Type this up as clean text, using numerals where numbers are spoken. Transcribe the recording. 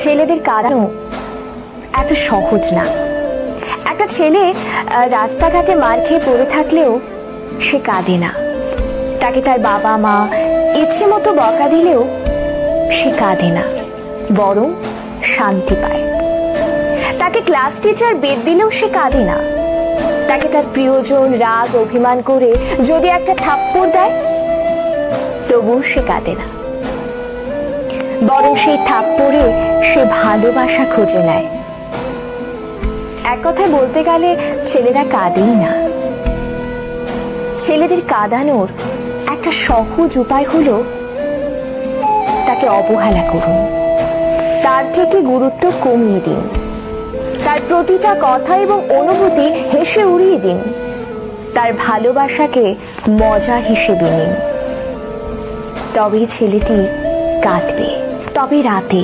ছেলেদের কাঁদানো এত সহজ না। একটা ছেলে রাস্তাঘাটে মার খেয়ে পড়ে থাকলেও সে কাঁদে না। তাকে তার বাবা মা ইচ্ছে মতো বকা দিলেও সে কাঁদে না, বরং শান্তি পায়। তাকে ক্লাস টিচার বেদ দিলেও সে কাঁদে না। তাকে তার প্রিয়জন রাগ অভিমান করে যদি একটা থাপ্পড় দেয়, তবুও সে কাঁদে না, বরং সেই থাপ্পড়ে সে ভালোবাসা খুঁজে নেয়। এক কথায় বলতে গেলে ছেলেরা কাঁদেই না। ছেলেদের কাঁদানোর একটা সহজ উপায় হলো তাকে অবহেলা করুন, তার থেকে গুরুত্ব কমিয়ে দিন, তার প্রতিটা কথা এবং অনুভূতি হেসে উড়িয়ে দিন, তার ভালোবাসাকে মজা হিসেবে নিন। তবেই ছেলেটি কাঁদবে, তবে রাতে।